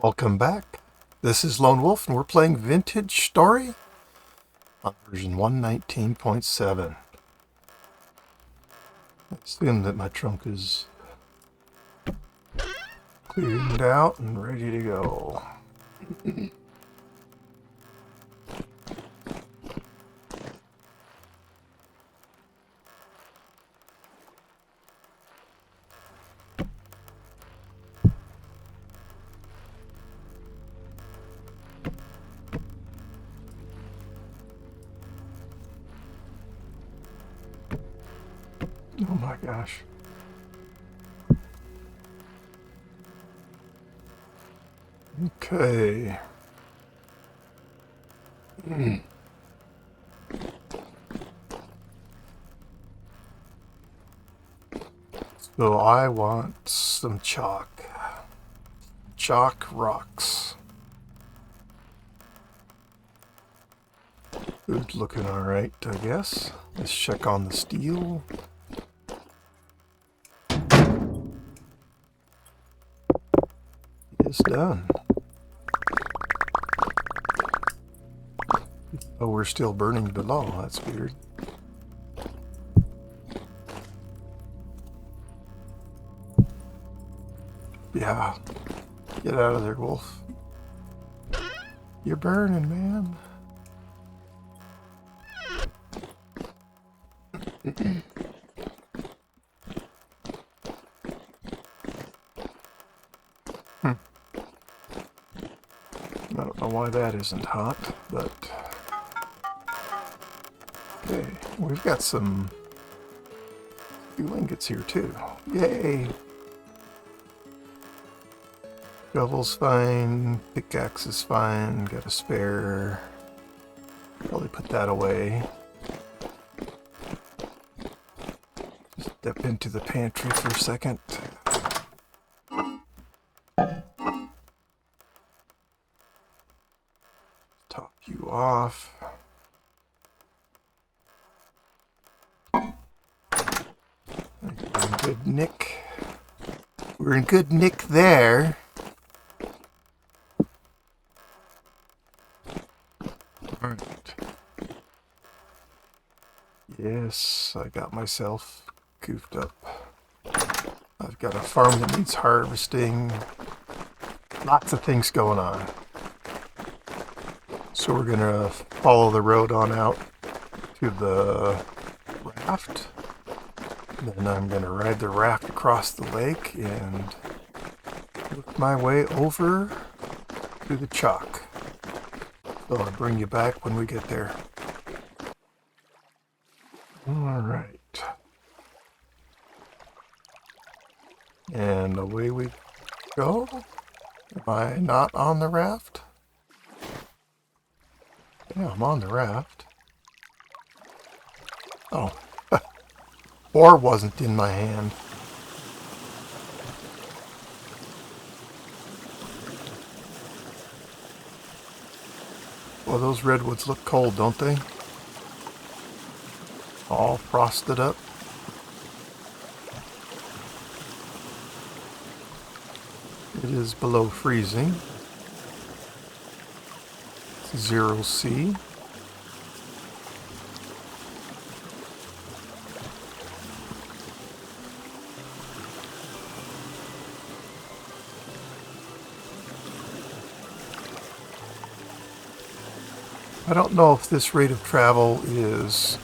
Welcome back. This is Lone Wolf, and we're playing Vintage Story on version 119.7. I assume that my trunk is cleaned out and ready to go. Oh my gosh. Okay. So I want some chalk. Chalk rocks. Good looking alright, I guess. Let's check on the steel. It's done. Oh, we're still burning below. That's weird. Yeah. Get out of there, Wolf. You're burning, man. I don't know why that isn't hot, but... Okay, we've got some few ingots here too. Yay! Shovel's fine, pickaxe is fine, got a spare. Probably put that away. Step into the pantry for a second. Top you off. We're in good nick. We're in good nick there. Alright. Yes, I got myself goofed up. I've got a farm that needs harvesting. Lots of things going on. So we're gonna follow the road on out to the raft. Then I'm gonna ride the raft across the lake and work my way over to the chalk. So I'll bring you back when we get there. Alright. And away we go. Am I not on the raft? Yeah, I'm on the raft. Oh. Or wasn't in my hand. Well, those redwoods look cold, don't they? All frosted up. It is below freezing. It's 0 C. I don't know if this rate of travel is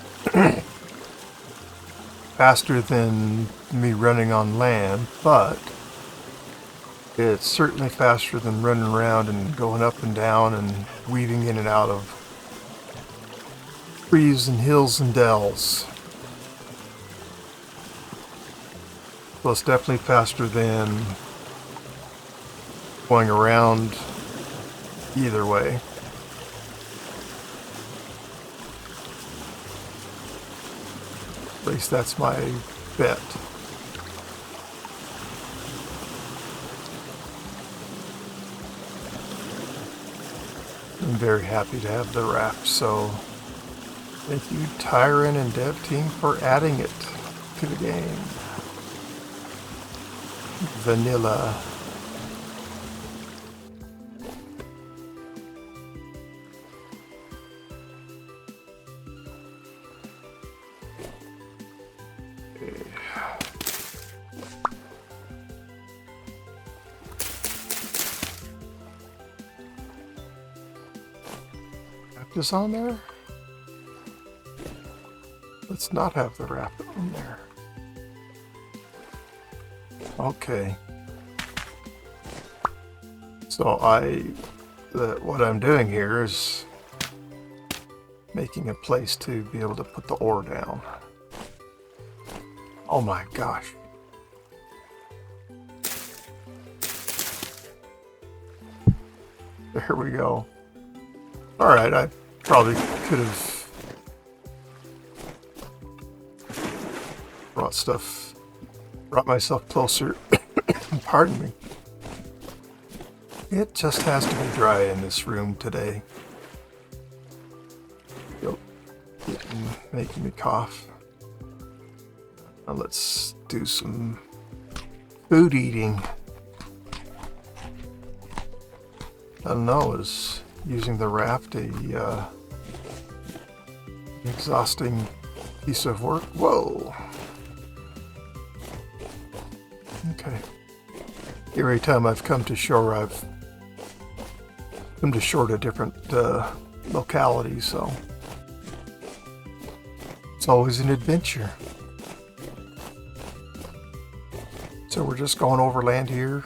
faster than me running on land, but it's certainly faster than running around and going up and down and weaving in and out of trees and hills and dells. So it's definitely faster than going around either way. At least that's my bet. I'm very happy to have the raft, so thank you Tyron and Dev Team for adding it to the game. Vanilla. raft is on there? Let's not have the raft on there. Okay. So what I'm doing here is making a place to be able to put the ore down. Oh my gosh. There we go. Alright, I probably could have brought myself closer. Pardon me. It just has to be dry in this room today. Yep. Making me cough. Now let's do some food eating. I don't know, is using the raft a exhausting piece of work? Whoa! Okay. Every time I've come to shore, I've come to shore to different localities, so it's always an adventure. So we're just going overland here.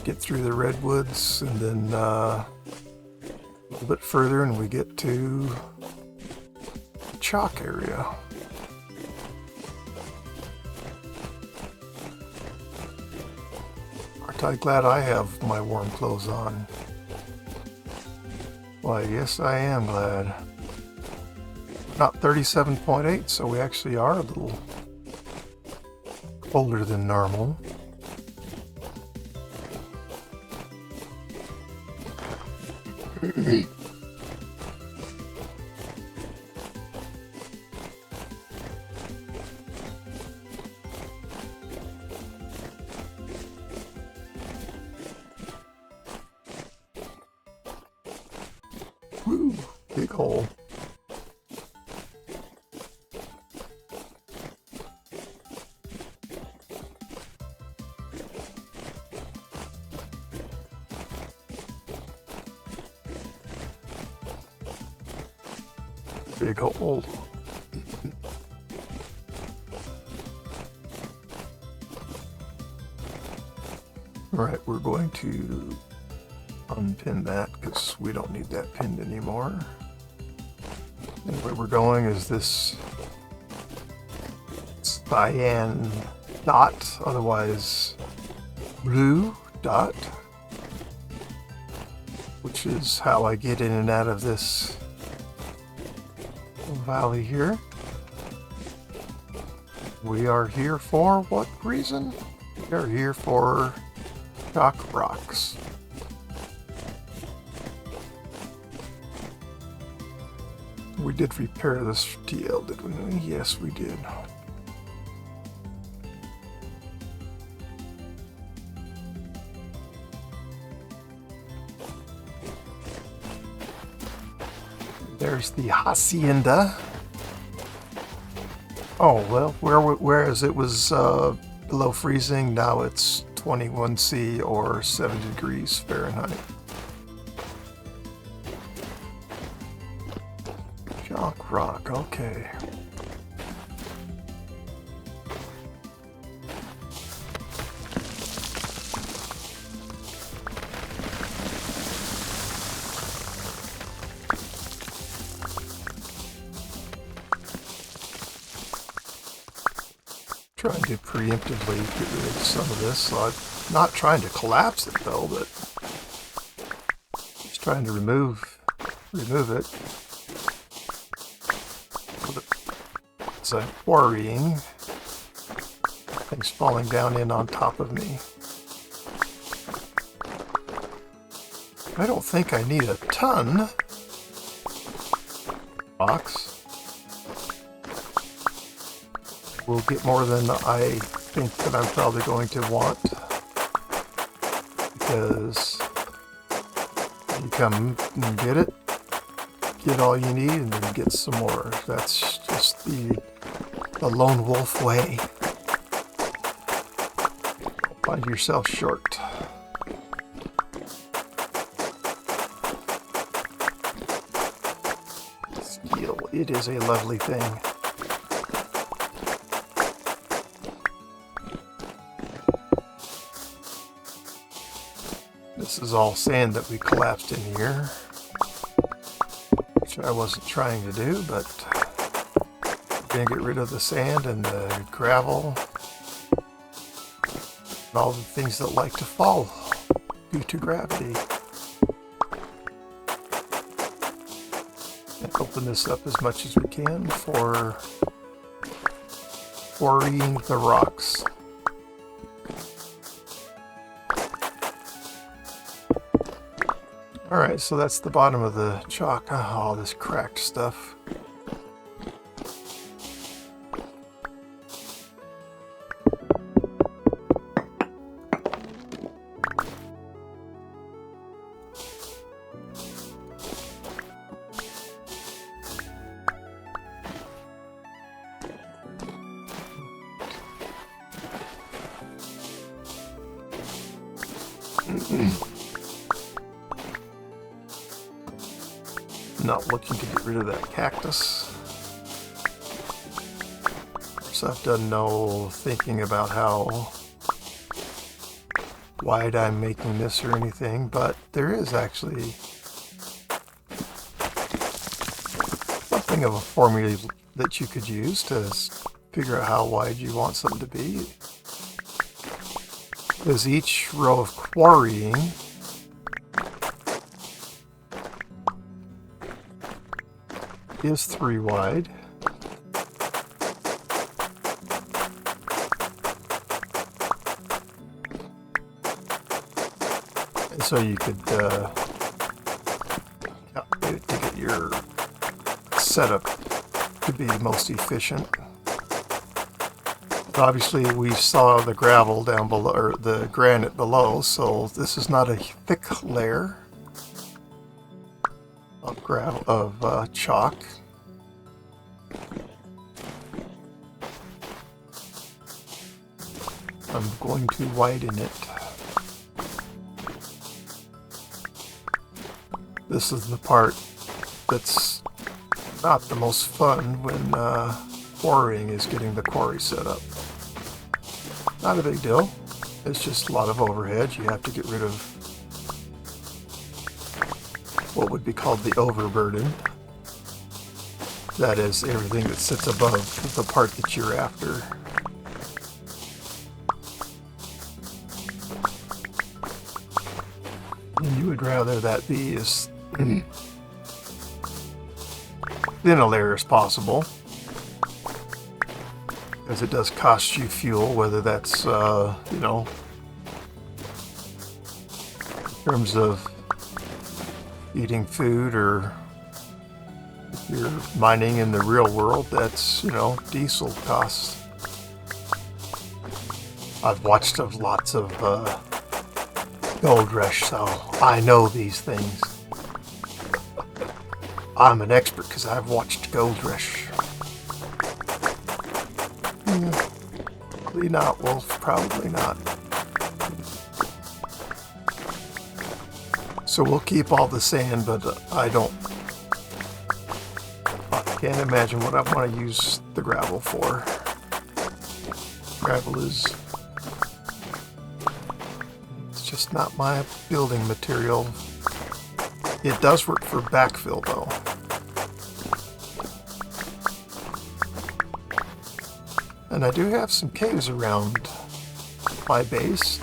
Get through the redwoods, and then a little bit further and we get to the chalk area. Aren't I glad I have my warm clothes on? Why, yes, I am glad. Not 37.8, so we actually are a little colder than normal. Woo, big hole. Big hole. Alright, we're going to unpin that because we don't need that pinned anymore. And where we're going is this cyan dot, otherwise blue dot, which is how I get in and out of this valley here. We are here for what reason? We are here for chalk rocks. We did repair this TL, didn't we? Yes, we did. There's the hacienda. Oh, well, whereas it was below freezing, now it's 21 C or 7 degrees Fahrenheit. Chalk rock, okay. Trying to preemptively get rid of some of this. So I'm not trying to collapse it though, but just trying to remove it. It's a quarrying. Things falling down in on top of me. I don't think I need a ton. Box. We'll get more than I think that I'm probably going to want, because you come and get it, get all you need, and then get some more. That's just the lone wolf way. Find yourself short. it is a lovely thing. This is all sand that we collapsed in here, which I wasn't trying to do, but we're going to get rid of the sand and the gravel and all the things that like to fall due to gravity. And open this up as much as we can for quarrying the rocks. Alright, so that's the bottom of the chalk. Oh, all this cracked stuff. Not looking to get rid of that cactus. Of course, I've done no thinking about how wide I'm making this or anything, but there is actually something of a formula that you could use to figure out how wide you want something to be. Because each row of quarrying is 3 wide. And so you could calculate it to get your setup to be most efficient. Obviously we saw the gravel down below, or the granite below, so this is not a thick layer of gravel, of chalk. I'm going to widen it. This is the part that's not the most fun when quarrying is getting the quarry set up. Not a big deal. It's just a lot of overhead. You have to get rid of what would be called the overburden. That is everything that sits above the part that you're after. And you would rather that be as thin a layer as possible, because it does cost you fuel, whether that's, you know, in terms of eating food, or if you're mining in the real world, that's, you know, diesel costs. I've watched lots of Gold Rush, so I know these things. I'm an expert because I've watched Gold Rush. Probably not, Wolf. Probably not. So we'll keep all the sand, but I can't imagine what I want to use the gravel for. Gravel is just not my building material. It does work for backfill though. And I do have some caves around my base.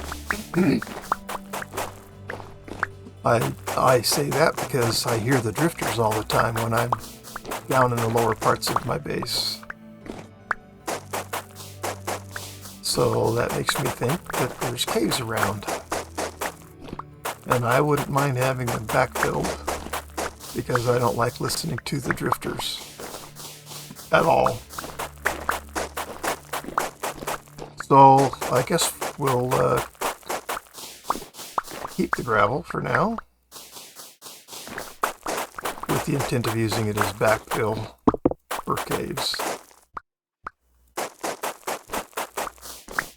I say that because I hear the drifters all the time when I'm down in the lower parts of my base. So that makes me think that there's caves around. And I wouldn't mind having them backfilled, because I don't like listening to the drifters at all. So I guess we'll keep the gravel for now, with the intent of using it as backfill for caves.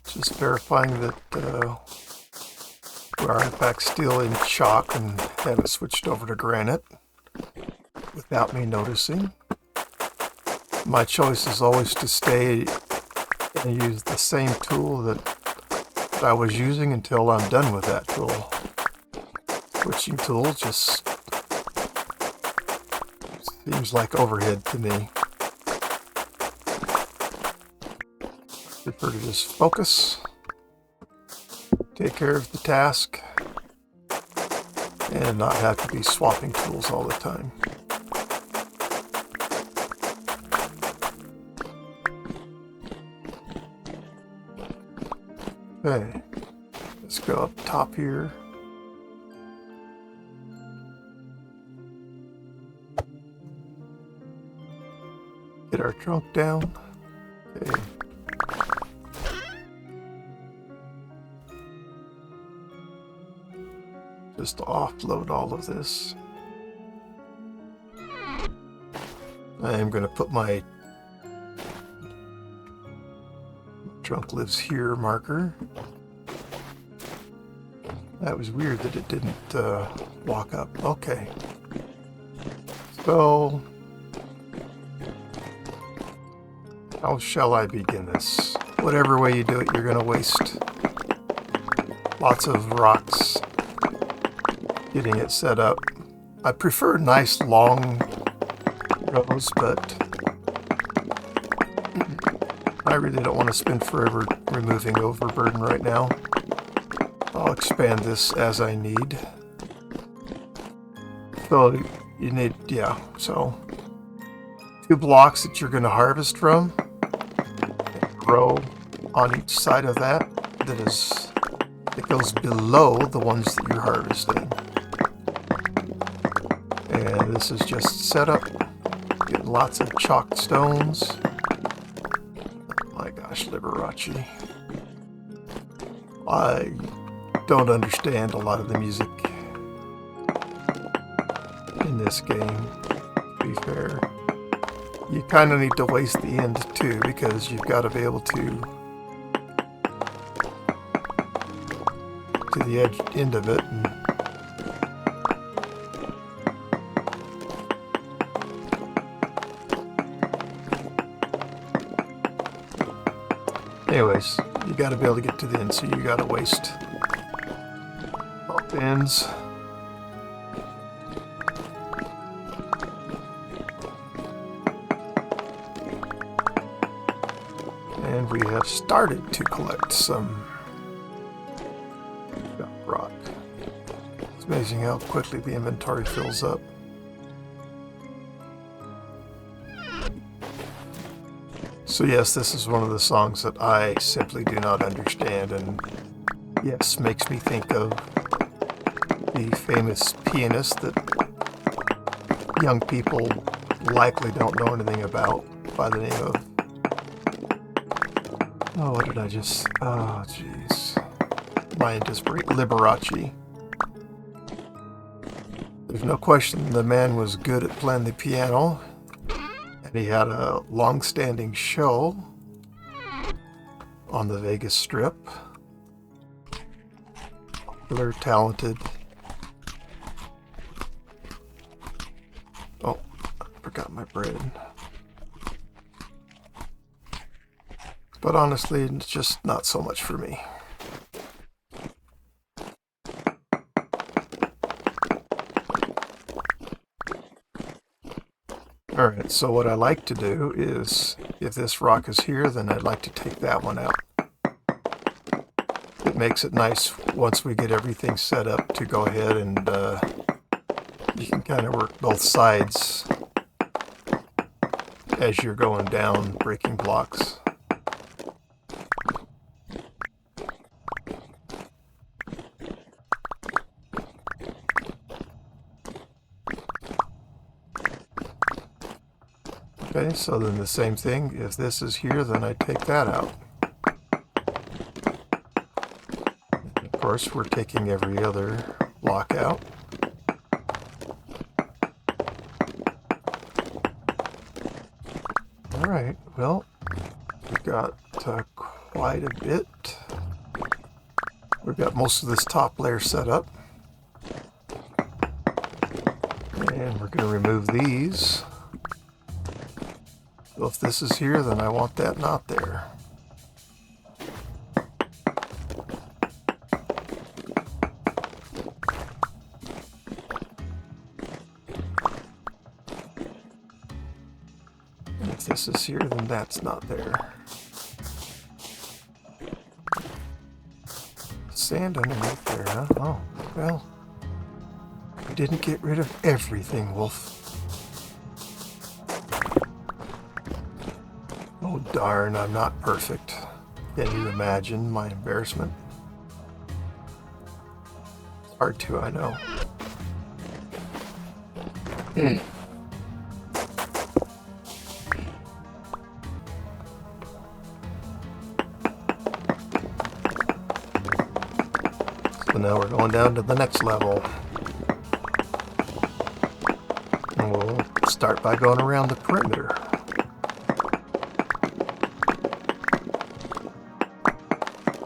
Just verifying that we are in fact still in chalk and have it switched over to granite without me noticing. my choice is always to stay and use the same tool that I was using until I'm done with that tool. Switching tools just seems like overhead to me. I prefer to just focus, take care of the task, and not have to be swapping tools all the time. Okay, let's go up top here. Get our trunk down. Okay. Just to offload all of this. I am going to put my trunk lives here marker. That was weird that it didn't walk up. Okay. So, how shall I begin this? Whatever way you do it, you're going to waste lots of rocks getting it set up. I prefer nice long rows, but I really don't want to spend forever removing overburden right now. I'll expand this as I need. So you need, yeah, so 2 blocks that you're going to harvest from. Row on each side of that that goes below the ones that you're harvesting. And this is just set up. Get lots of chalked stones. Oh my gosh, Liberace. I don't understand a lot of the music in this game, to be fair. You kind of need to waste the end too, because you've got to be able to the end of it. And anyways, you got to be able to get to the end, so you got to waste both ends. And we have started to collect some rock. It's amazing how quickly the inventory fills up. So yes, this is one of the songs that I simply do not understand, and yes, makes me think of the famous pianist that young people likely don't know anything about, by the name of, oh, what did I just, oh jeez, mind just break, Liberace. There's no question the man was good at playing the piano, and he had a long-standing show on the Vegas Strip. Popular, talented. Oh, I forgot my bread. But honestly, it's just not so much for me. Alright, so what I like to do is, if this rock is here, then I'd like to take that one out. It makes it nice once we get everything set up to go ahead and you can kind of work both sides as you're going down, breaking blocks. Okay, so then the same thing, if this is here, then I take that out. And of course, we're taking every other block out. Alright, well, we've got quite a bit. We've got most of this top layer set up. And we're going to remove these. So if this is here, then I want that not there. And if this is here, then that's not there. Sand underneath there, huh? Oh, well, we didn't get rid of everything, Wolf. Oh darn, I'm not perfect. Can you imagine my embarrassment? It's hard to, I know. So now we're going down to the next level. And we'll start by going around the perimeter.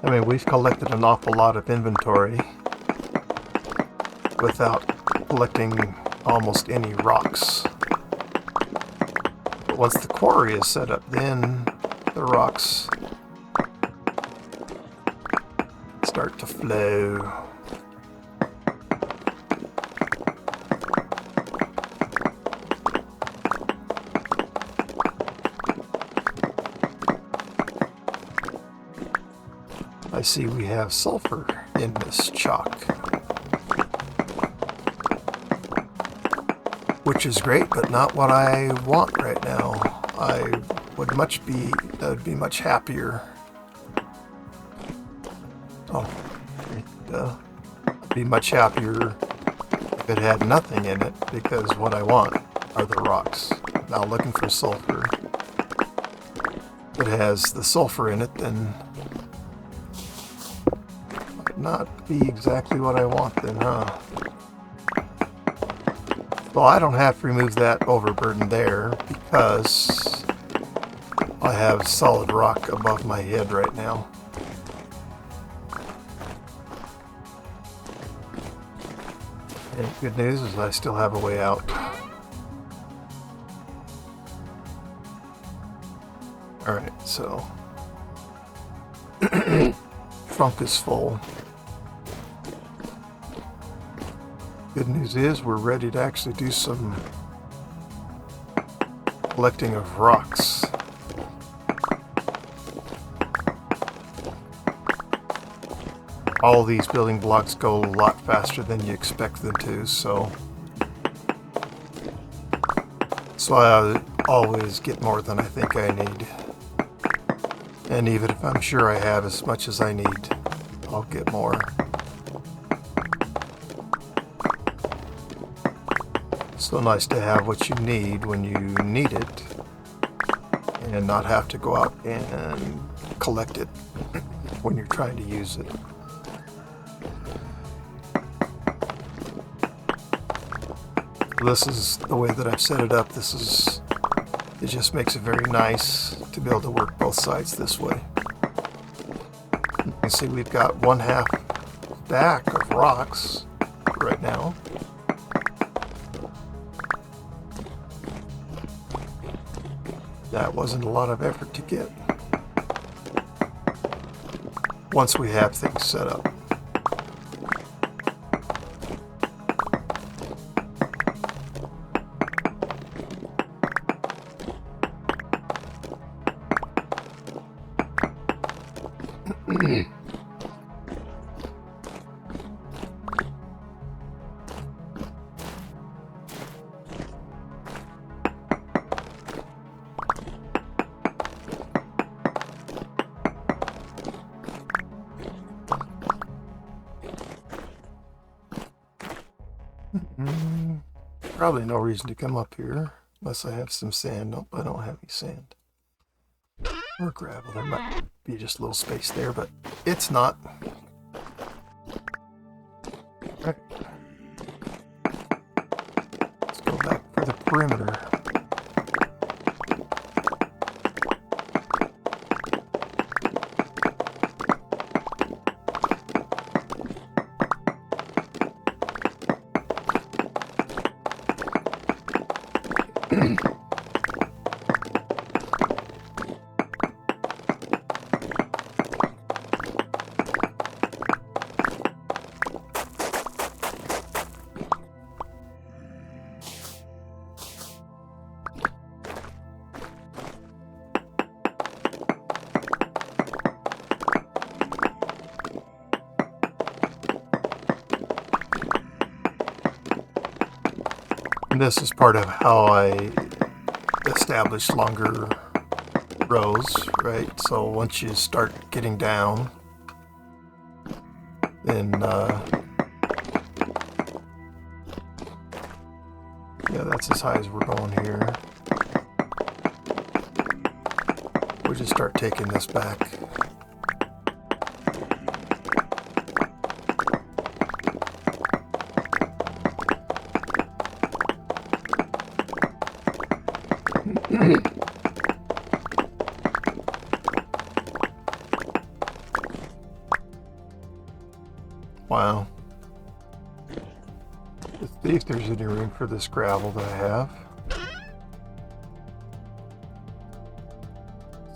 I mean, we've collected an awful lot of inventory without collecting almost any rocks. But once the quarry is set up, then the rocks start to flow. I see we have sulfur in this chalk, which is great, but not what I want right now. I would be much happier. Oh, I'd be much happier if it had nothing in it, because what I want are the rocks. Now looking for sulfur. If it has the sulfur in it, then not be exactly what I want then, huh? Well, I don't have to remove that overburden there because I have solid rock above my head right now. And good news is I still have a way out. Alright, so trunk is full. Good news is we're ready to actually do some collecting of rocks. All these building blocks go a lot faster than you expect them to, so I always get more than I think I need. And even if I'm sure I have as much as I need, I'll get more. So nice to have what you need when you need it and not have to go out and collect it when you're trying to use it. This is the way that I've set it up. It just makes it very nice to be able to work both sides this way. You can see we've got 1/2 stack of rocks right now. That wasn't a lot of effort to get once we have things set up. Probably no reason to come up here unless I have some sand. Nope, I don't have any sand. Or gravel. There might be just a little space there, but it's not. Alright. Let's go back for the perimeter. And this is part of how I establish longer rows, right? So once you start getting down, then yeah, that's as high as we're going here. We'll just start taking this back. Wow. Let's see if there's any room for this gravel that I have.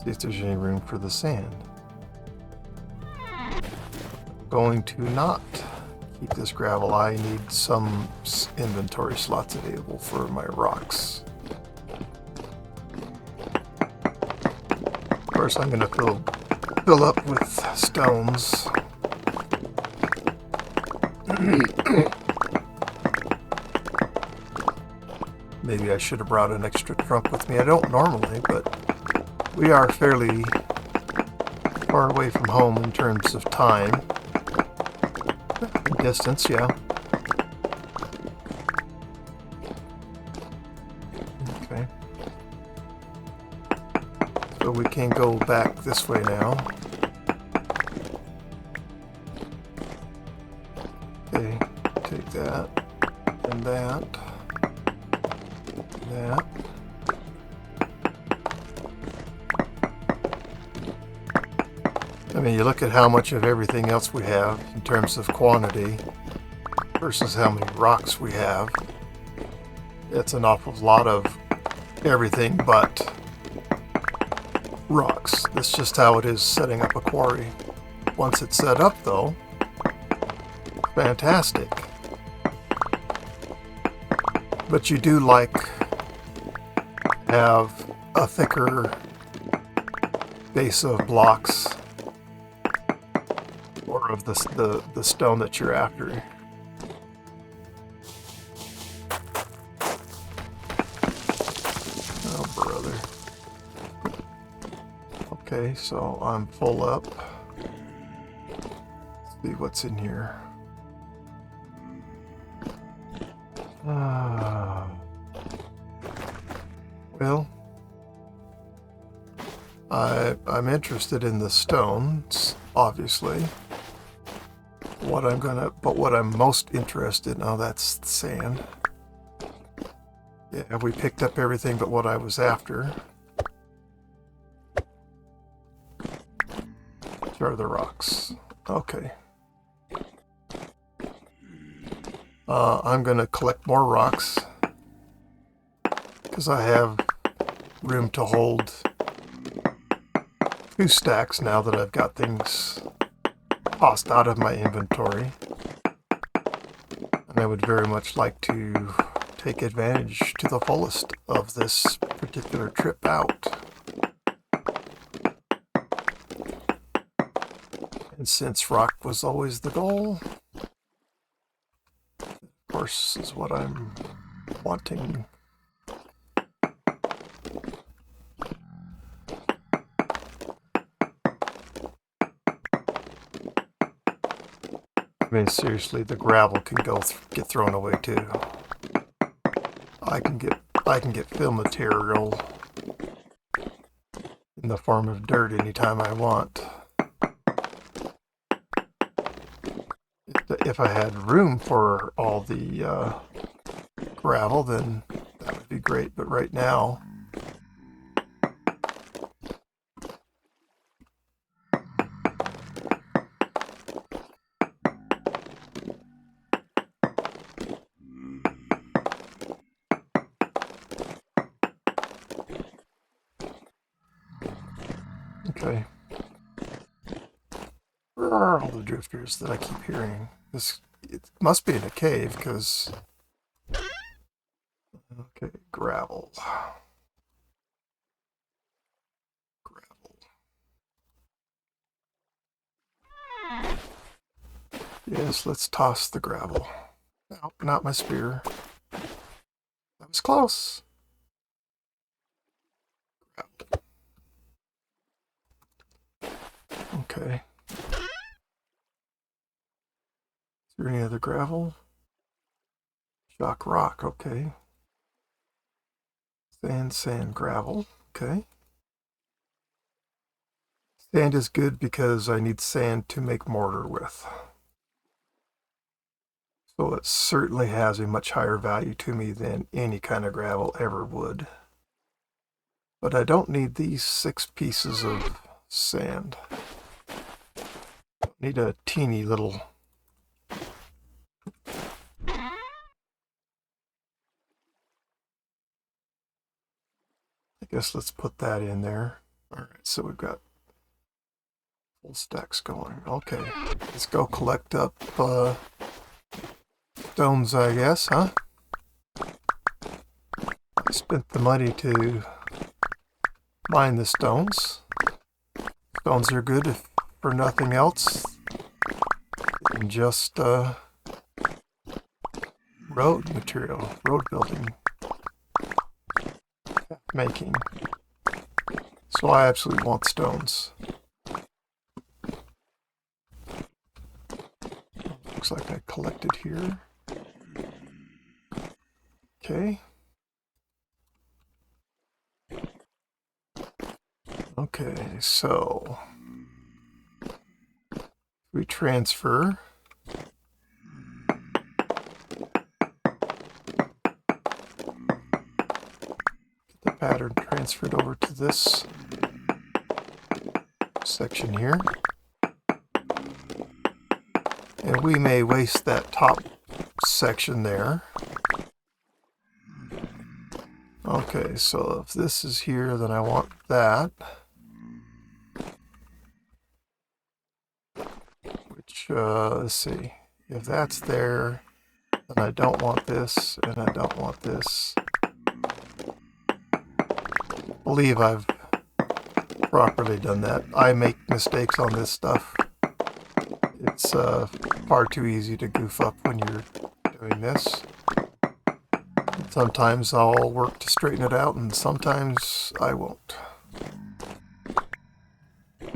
See if there's any room for the sand. I'm going to not keep this gravel. I need some inventory slots available for my rocks. Of course, I'm going to fill up with stones. Maybe I should have brought an extra trunk with me. I don't normally, but we are fairly far away from home in terms of time. Distance, yeah. Okay. So we can go back this way now. Okay, take that, and that, and that. I mean, you look at how much of everything else we have in terms of quantity versus how many rocks we have. It's an awful lot of everything but rocks. That's just how it is setting up a quarry. Once it's set up, though, fantastic. But you do like have a thicker base of blocks or of the stone that you're after. Oh, brother. Okay, so I'm full up. Let's see what's in here. Well, I'm interested in the stones, obviously. What I'm most interested in, oh, that's the sand. Yeah, we picked up everything but what I was after. Which are the rocks. Okay. I'm gonna collect more rocks because I have room to hold 2 stacks now that I've got things tossed out of my inventory. And I would very much like to take advantage to the fullest of this particular trip out. And since rock was always the goal, of course, is what I'm wanting. I mean, seriously, the gravel can get thrown away too. I can get fill material in the form of dirt anytime I want. If I had room for all the gravel, then that would be great. But right now, okay. Where are all the drifters that I keep hearing? It must be in a cave, because... Okay, gravel. Gravel. Yes, let's toss the gravel. No, not my spear. was close. Okay. Is there any other gravel? Shock rock, okay. Sand, gravel, okay. Sand is good because I need sand to make mortar with. So it certainly has a much higher value to me than any kind of gravel ever would. But I don't need these 6 pieces of sand. I need a teeny little. I guess let's put that in there. All right, so we've got full stacks going. Okay, let's go collect up stones, I guess, huh? I spent the money to mine the stones. Stones are good if for nothing else than just road material, road building, making. So I absolutely want stones. Looks like I collected here. Okay. Okay, so we transfer. Get the pattern transferred over to this section here. And we may waste that top section there. Okay, so if this is here, then I want that. Which, let's see. If that's there, then I don't want this, and I don't want this. I believe I've properly done that. I make mistakes on this stuff. It's far too easy to goof up when you're doing this. Sometimes I'll work to straighten it out, and sometimes I won't.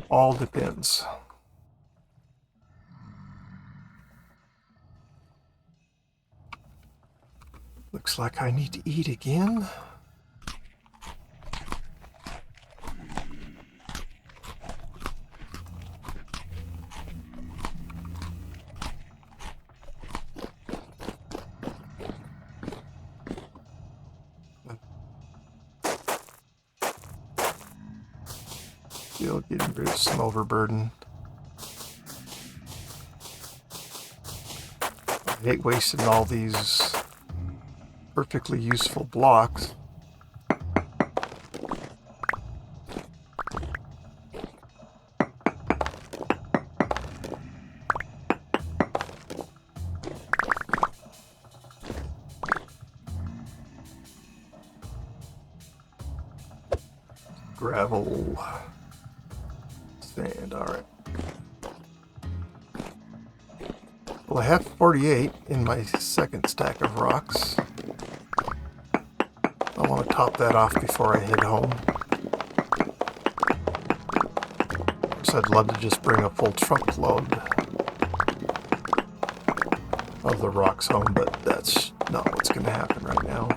All depends. Looks like I need to eat again. Still getting rid of some overburden. I hate wasting all these perfectly useful blocks. Gravel, sand, all right. Well, I have 48 in my second stack of rocks. I want to top that off before I head home. Of course, I'd love to just bring a full truckload of the rocks home, but that's not what's going to happen right now.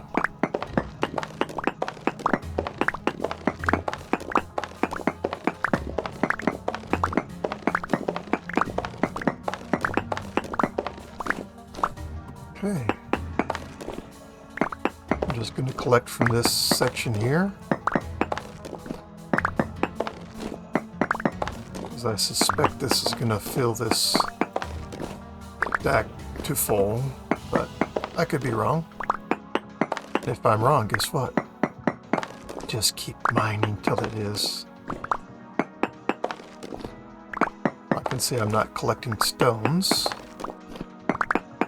Okay. I'm just going to collect from this section here, because I suspect this is going to fill this stack to full, but I could be wrong. If I'm wrong, guess what? Just keep mining till it is. I can see I'm not collecting stones,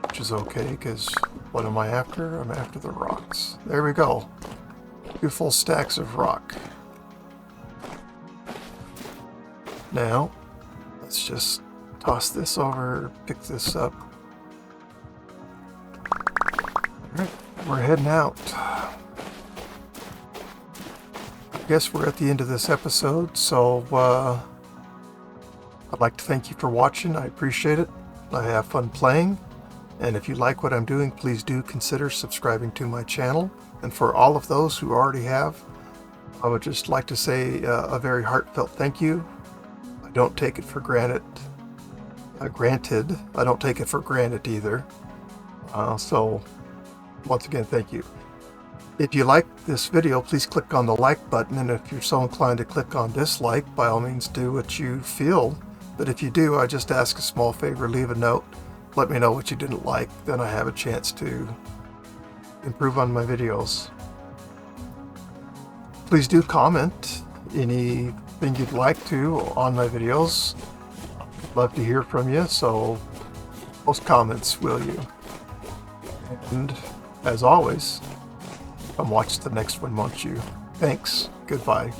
which is okay, because what am I after? I'm after the rocks. There we go. 2 full stacks of rock. Now, let's just toss this over, pick this up. Alright, we're heading out. guess we're at the end of this episode, so I'd like to thank you for watching. I appreciate it. I have fun playing, and if you like what I'm doing, please do consider subscribing to my channel. And for all of those who already have, I would just like to say a very heartfelt thank you. I don't take it for granted. Granted, I don't take it for granted either. So once again, thank you. If you like this video, please click on the like button, and if you're so inclined to click on dislike, by all means do what you feel. But if you do, I just ask a small favor, leave a note, let me know what you didn't like, then I have a chance to improve on my videos. Please do comment anything you'd like to on my videos. Love to hear from you, so post comments, will you? And as always, come watch the next one, won't you? Thanks. Goodbye.